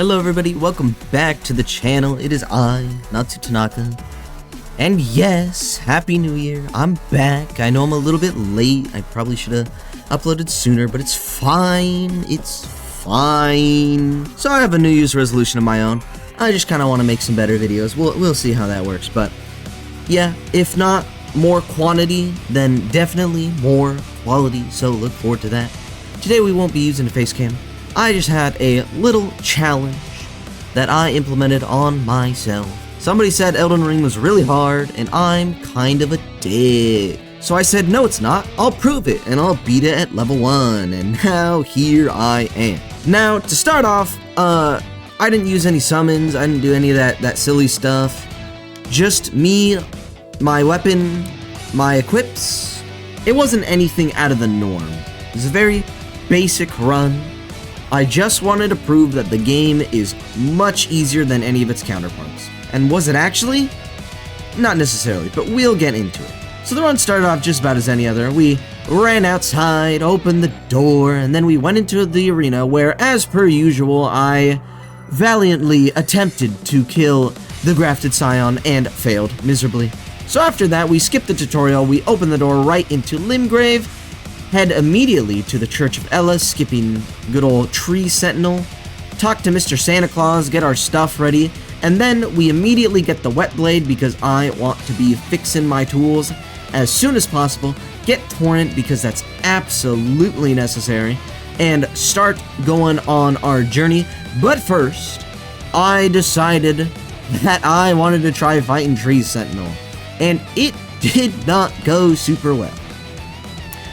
Hello everybody, welcome back to the channel. It is I, Natsu Tanaka. And yes, Happy New Year. I'm back. I know I'm a little bit late. I probably should have uploaded sooner, but it's fine. It's fine. So I have a New Year's resolution of my own. I just kind of want to make some better videos. We'll see how that works. But yeah, if not more quantity, then definitely more quality. So look forward to that. Today we won't be using a face cam. I just had a little challenge that I implemented on myself. Somebody said Elden Ring was really hard, and I'm kind of a dick. So I said, no it's not, I'll prove it, and I'll beat it at level 1, and now here I am. Now, to start off, I didn't use any summons, I didn't do any of that silly stuff. Just me, my weapon, my equips. It wasn't anything out of the norm. It was a very basic run. I just wanted to prove that the game is much easier than any of its counterparts. And was it actually? Not necessarily, but we'll get into it. So the run started off just about as any other. We ran outside, opened the door, and then we went into the arena where, as per usual, I valiantly attempted to kill the grafted scion and failed miserably. So after that, we skipped the tutorial, we opened the door right into Limgrave, head immediately to the Church of Ella, skipping good old Tree Sentinel, talk to Mr. Santa Claus, get our stuff ready, and then we immediately get the Wet Blade because I want to be fixing my tools as soon as possible, get Torrent because that's absolutely necessary, and start going on our journey. But first, I decided that I wanted to try fighting Tree Sentinel, and it did not go super well.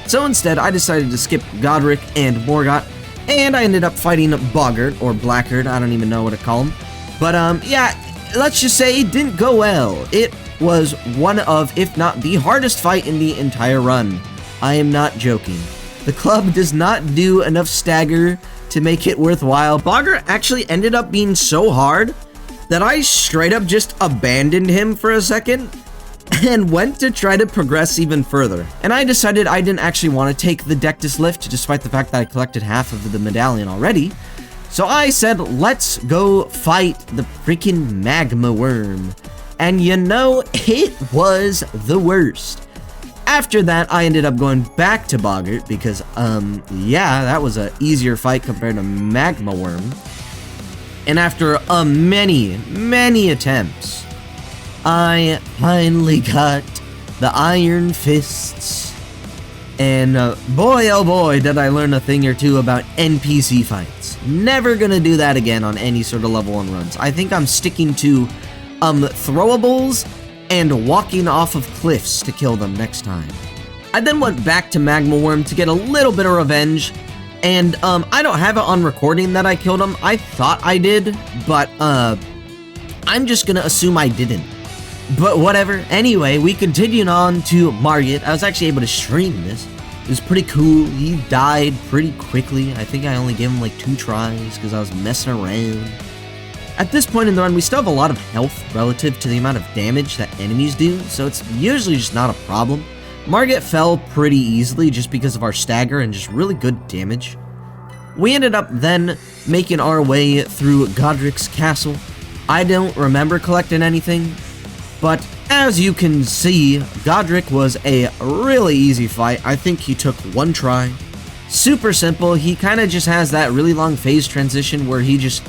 So instead, I decided to skip Godric and Morgott, and I ended up fighting Boggart, or Blackguard, I don't even know what to call him. But, yeah, let's just say it didn't go well. It was one of, if not the hardest fight in the entire run. I am not joking. The club does not do enough stagger to make it worthwhile. Boggart actually ended up being so hard that I straight up just abandoned him for a second and went to try to progress even further. And I decided I didn't actually want to take the Dectus lift, despite the fact that I collected half of the medallion already. So I said, let's go fight the freaking magma worm. And you know, it was the worst. After that, I ended up going back to Boggart because, yeah, that was an easier fight compared to magma worm. And after many attempts, I finally got the Iron Fists, and boy oh boy did I learn a thing or two about NPC fights. Never gonna do that again on any sort of level 1 runs. I think I'm sticking to throwables and walking off of cliffs to kill them next time. I then went back to Magma Worm to get a little bit of revenge, and I don't have it on recording that I killed him. I thought I did, but I'm just gonna assume I didn't. But whatever. Anyway, we continued on to Margit. I was actually able to stream this. It was pretty cool. He died pretty quickly. I think I only gave him like 2 tries because I was messing around. At this point in the run, we still have a lot of health relative to the amount of damage that enemies do, so it's usually just not a problem. Margit fell pretty easily just because of our stagger and just really good damage. We ended up then making our way through Godric's castle. I don't remember collecting anything, but as you can see, Godric was a really easy fight. I think he took 1 try. Super simple. He kind of just has that really long phase transition where he just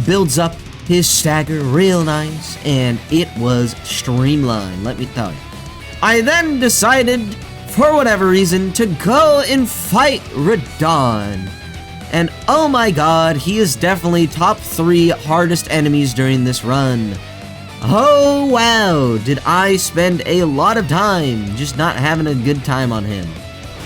builds up his stagger real nice, and it was streamlined, let me tell you. I then decided, for whatever reason, to go and fight Radahn. And oh my god, he is definitely top 3 hardest enemies during this run. Oh wow, did I spend a lot of time just not having a good time on him.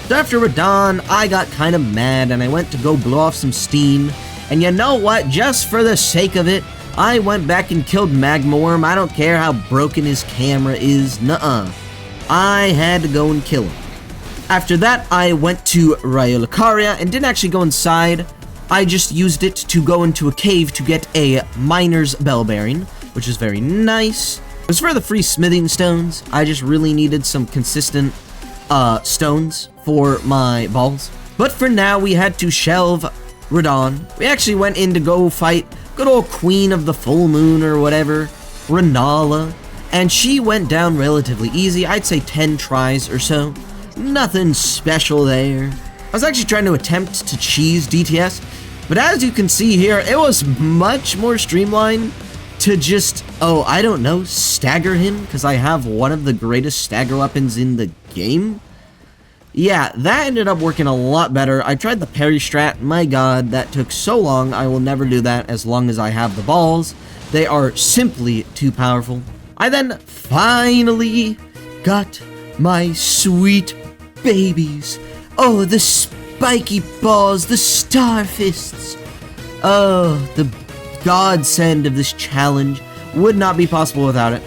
So after Radahn, I got kind of mad and I went to go blow off some steam. And you know what, just for the sake of it, I went back and killed Magma Worm. I don't care how broken his camera is, nuh-uh. I had to go and kill him. After that, I went to Rayolicaria and didn't actually go inside. I just used it to go into a cave to get a miner's bell bearing, which is very nice. As for the free smithing stones, I just really needed some consistent stones for my balls. But for now, we had to shelve Radahn. We actually went in to go fight good old queen of the full moon or whatever, Renala, and she went down relatively easy. I'd say 10 tries or so. Nothing special there. I was actually trying to attempt to cheese DTS, but as you can see here, it was much more streamlined to just, I don't know, stagger him, because I have one of the greatest stagger weapons in the game. Yeah, that ended up working a lot better. I tried the parry strat. My god, that took so long. I will never do that as long as I have the balls. They are simply too powerful. I then finally got my sweet babies. Oh, the spiky balls, the star fists. Oh, the godsend of this challenge would not be possible without it.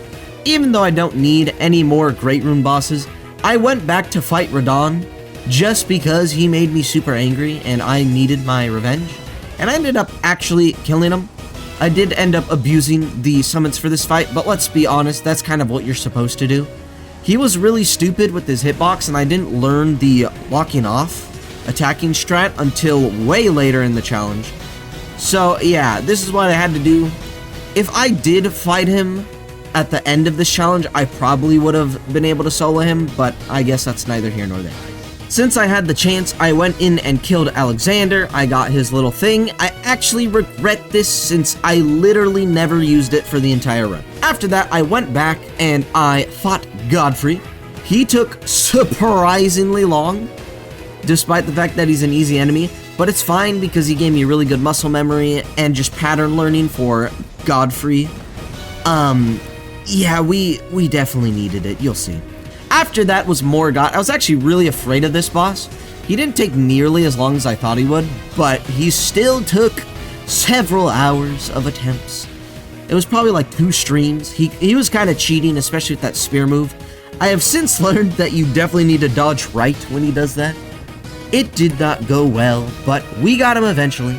Even though I don't need any more Great Rune bosses, I went back to fight Radon just because he made me super angry and I needed my revenge. And I ended up actually killing him. I did end up abusing the summons for this fight, but let's be honest, that's kind of what you're supposed to do. He was really stupid with his hitbox, and I didn't learn the locking off attacking strat until way later in the challenge. So yeah, this is what I had to do. If I did fight him at the end of this challenge, I probably would have been able to solo him, but I guess that's neither here nor there. Since I had the chance, I went in and killed Alexander. I got his little thing. I actually regret this since I literally never used it for the entire run. After that, I went back and I fought Godfrey. He took surprisingly long, despite the fact that he's an easy enemy, but it's fine because he gave me really good muscle memory and just pattern learning for Godfrey. Yeah, we definitely needed it, you'll see. After that was Morgott. I was actually really afraid of this boss. He didn't take nearly as long as I thought he would, but he still took several hours of attempts. It was probably like 2 streams. He was kind of cheating, especially with that spear move. I have since learned that you definitely need to dodge right when he does that. It did not go well, but we got him eventually.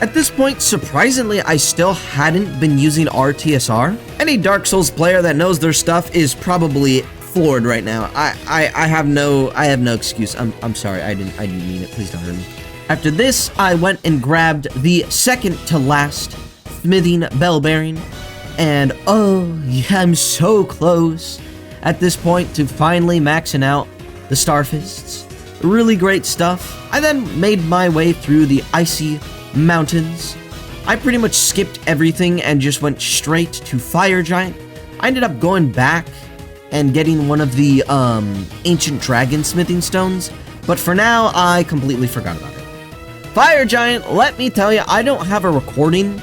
At this point, surprisingly, I still hadn't been using RTSR. Any Dark Souls player that knows their stuff is probably floored right now. I have no excuse. I'm sorry. I didn't mean it. Please don't hurt me. After this, I went and grabbed the second to last smithing bell bearing, and oh yeah, I'm so close at this point to finally maxing out the star fists. Really great stuff. I then made my way through the icy mountains. I pretty much skipped everything and just went straight to Fire Giant. I ended up going back and getting one of the ancient dragon smithing stones, but for now I completely forgot about it. Fire Giant, let me tell you, I don't have a recording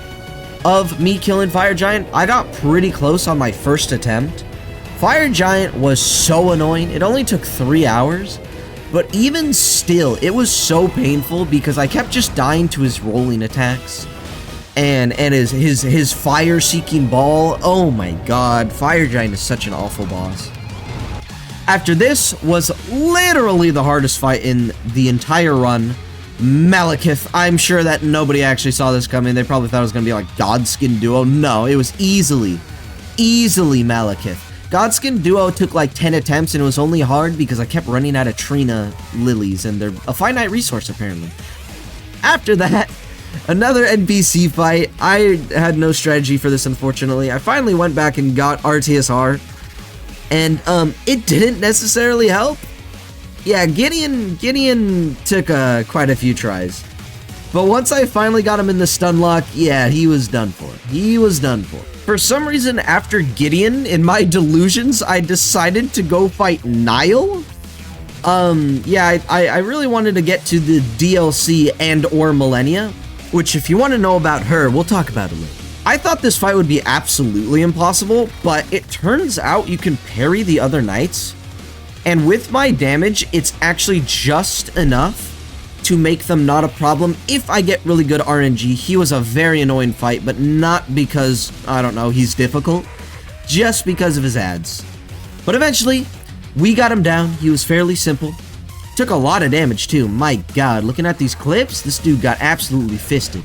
of me killing Fire Giant. I got pretty close on my first attempt. Fire Giant was so annoying. It only took 3 hours, but even still, it was so painful because I kept just dying to his rolling attacks and his fire-seeking ball. Oh my god, Fire Giant is such an awful boss. After this was literally the hardest fight in the entire run, Malekith. I'm sure that nobody actually saw this coming. They probably thought it was going to be like Godskin Duo. No, it was easily Malekith. Godskin Duo took like 10 attempts and it was only hard because I kept running out of Trina lilies and they're a finite resource apparently. After that, another NPC fight. I had no strategy for this, unfortunately. I finally went back and got RTSR, and it didn't necessarily help. Yeah, Gideon took quite a few tries, but once I finally got him in the stun lock, yeah, he was done for. He was done for. For some reason, after Gideon, in my delusions, I decided to go fight Nile. Yeah, I really wanted to get to the DLC and or Millennia, which if you want to know about her, we'll talk about it later. I thought this fight would be absolutely impossible, but it turns out you can parry the other knights, and with my damage, it's actually just enough to make them not a problem if I get really good RNG. He was a very annoying fight, but not because, I don't know, he's difficult, just because of his ads. But eventually, we got him down. He was fairly simple. Took a lot of damage too. My god, looking at these clips, this dude got absolutely fisted.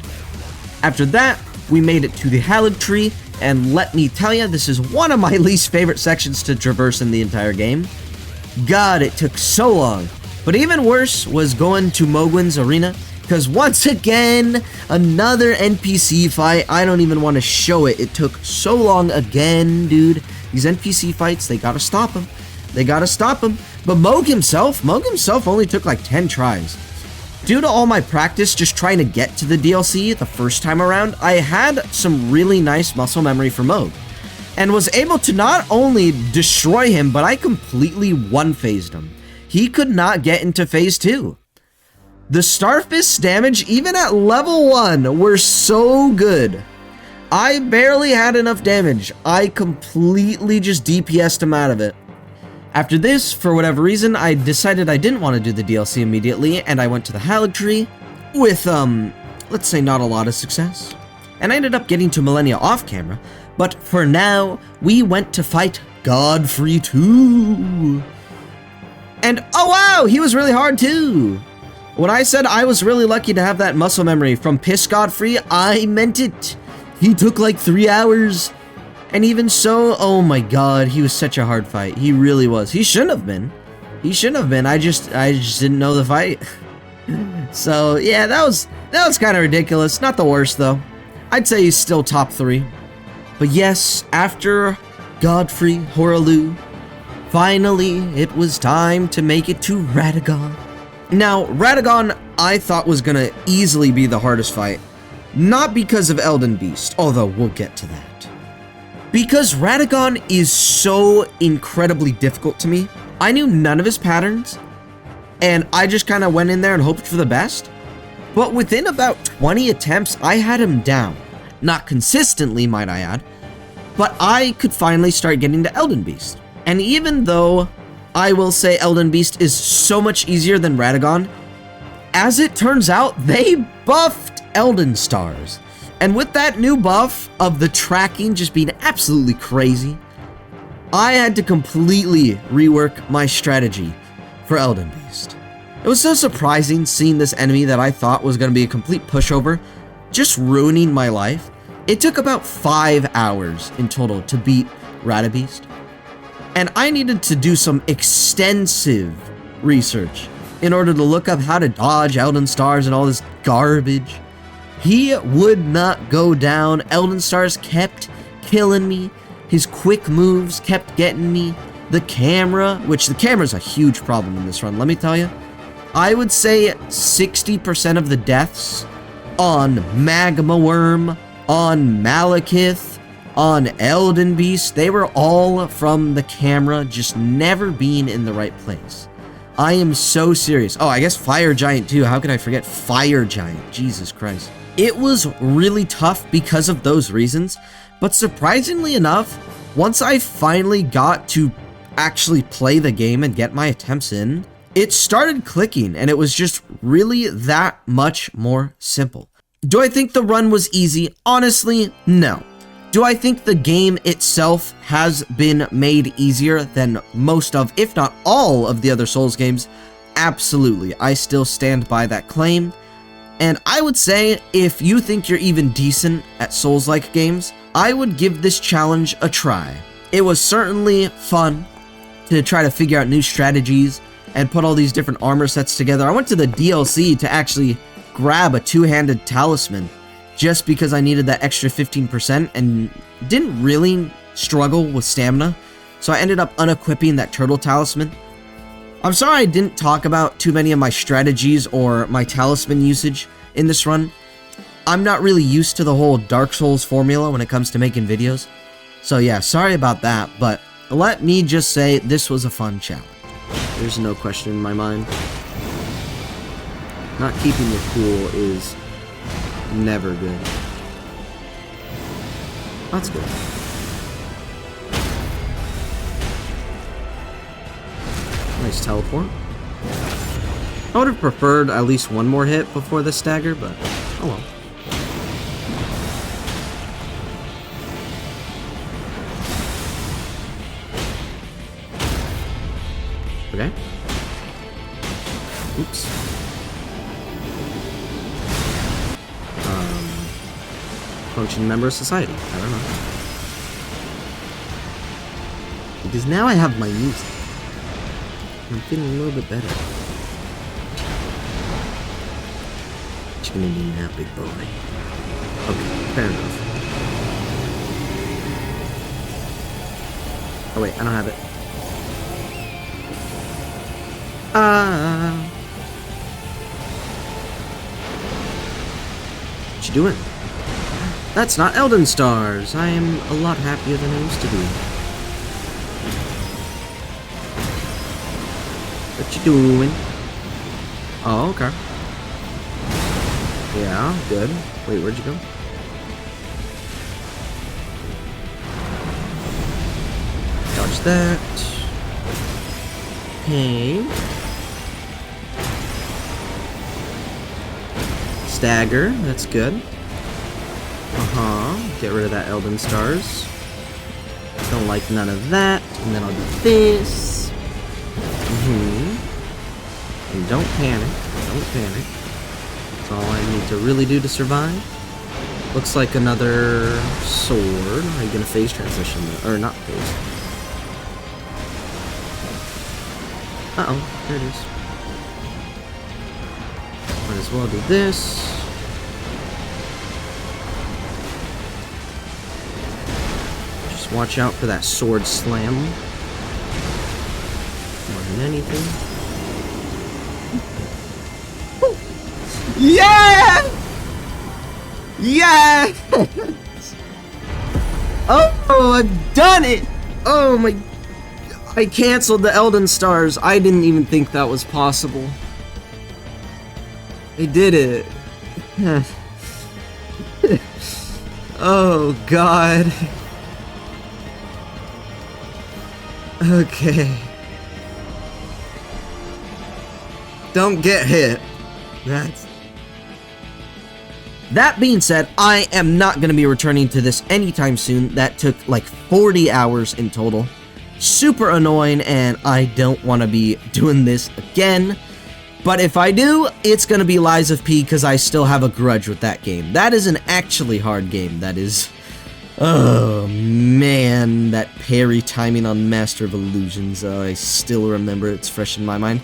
After that, we made it to the Hallowed Tree, and let me tell you, this is one of my least favorite sections to traverse in the entire game. God, it took so long. But even worse was going to Mohg's arena. Because once again, another NPC fight. I don't even want to show it. It took so long again, dude. These NPC fights, they gotta stop them. They gotta stop them. But Mohg himself only took like 10 tries. Due to all my practice just trying to get to the DLC the first time around, I had some really nice muscle memory for Mohg. And was able to not only destroy him, but I completely one-phased him. He could not get into phase 2. The Starfist's damage, even at level 1, were so good. I barely had enough damage. I completely just DPS'd him out of it. After this, for whatever reason, I decided I didn't want to do the DLC immediately, and I went to the Hallowed Tree with, let's say not a lot of success. And I ended up getting to Millennia off camera, but for now, we went to fight Godfrey 2. And oh wow, he was really hard too. When I said I was really lucky to have that muscle memory from Piss Godfrey, I meant it. He took like 3 hours. And even so, oh my god, he was such a hard fight. He really was. He shouldn't have been. He shouldn't have been. I just didn't know the fight. So yeah, that was kind of ridiculous. Not the worst though. I'd say he's still top 3. But yes, after Godfrey Horaloo, finally it was time to make it to Radagon. Now, Radagon I thought was gonna easily be the hardest fight. Not because of Elden Beast, although we'll get to that. Because Radagon is so incredibly difficult to me. I knew none of his patterns, and I just kind of went in there and hoped for the best. But within about 20 attempts, I had him down. Not consistently, might I add, but I could finally start getting to Elden Beast. And even though I will say Elden Beast is so much easier than Radagon, as it turns out, they buffed Elden Stars. And with that new buff of the tracking just being absolutely crazy, I had to completely rework my strategy for Elden Beast. It was so surprising seeing this enemy that I thought was going to be a complete pushover, just ruining my life. It took about 5 hours in total to beat Radabeast, and I needed to do some extensive research in order to look up how to dodge Elden Stars and all this garbage. He would not go down. Elden Stars kept killing me. His quick moves kept getting me. The camera, which the camera's a huge problem in this run, let me tell you. I would say 60% of the deaths on Magma Worm, on Malekith, on Elden Beast, they were all from the camera just never being in the right place. I am so serious. Oh, I guess Fire Giant too. How could I forget Fire Giant? Jesus Christ. It was really tough because of those reasons, but surprisingly enough, once I finally got to actually play the game and get my attempts in, it started clicking and it was just really that much more simple. Do I think the run was easy? Honestly, no. Do I think the game itself has been made easier than most of, if not all of the other Souls games? Absolutely. I still stand by that claim. And I would say, if you think you're even decent at Souls-like games, I would give this challenge a try. It was certainly fun to try to figure out new strategies and put all these different armor sets together. I went to the DLC to actually grab a two-handed talisman just because I needed that extra 15% and didn't really struggle with stamina. So I ended up unequipping that turtle talisman. I'm sorry I didn't talk about too many of my strategies or my talisman usage in this run. I'm not really used to the whole Dark Souls formula when it comes to making videos. So yeah, sorry about that, but let me just say this was a fun challenge. There's no question in my mind. Not keeping your cool is never good. That's good. Nice teleport. I would have preferred at least one more hit before the stagger, but oh well. Okay. Oops. Function member of society. I don't know. Because now I have my music. I'm feeling a little bit better. you gonna need now, big boy? Okay, fair enough. Oh wait, I don't have it. What you doing? That's not Elden stars. I am a lot happier than I used to be. What you doing? Oh, okay. Yeah, good. Wait, where'd you go? Dodge that. Okay. Stagger, that's good. Get rid of that Elden stars. Don't like none of that. And then I'll do this. And don't panic. Don't panic. That's all I need to really do to survive. Looks like another sword. Are you gonna phase transition? Or not phase? Uh-oh, there it is. Might as well do this. Just watch out for that sword slam. More than anything. Yeah! Yeah! Oh, I've done it! Oh my... I canceled the Elden stars. I didn't even think that was possible. I did it. Oh, God. Okay. Don't get hit. That being said, I am not going to be returning to this anytime soon. That took like 40 hours in total. Super annoying, and I don't want to be doing this again. But if I do, it's going to be Lies of P, because I still have a grudge with that game. That is an actually hard game. That is... Oh, man. That parry timing on Master of Illusions. I still remember. It's fresh in my mind.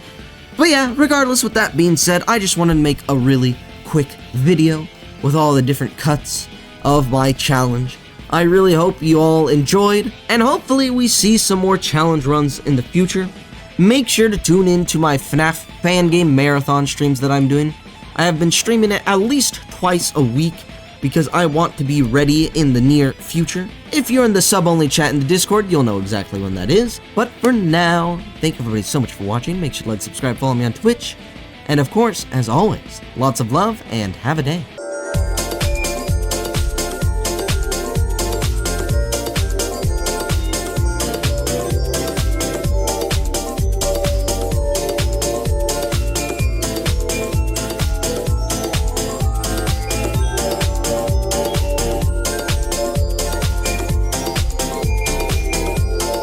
But yeah, regardless, with that being said, I just wanted to make a really quick video with all the different cuts of my challenge. I really hope you all enjoyed, and hopefully we see some more challenge runs in the future. Make sure to tune in to my FNAF fan game marathon streams that I'm doing. I have been streaming it at least twice a week because I want to be ready in the near future. If you're in the sub-only chat in the Discord, you'll know exactly when that is. But for now, thank everybody so much for watching. Make sure to like, subscribe, follow me on Twitch. And of course, as always, lots of love and have a day.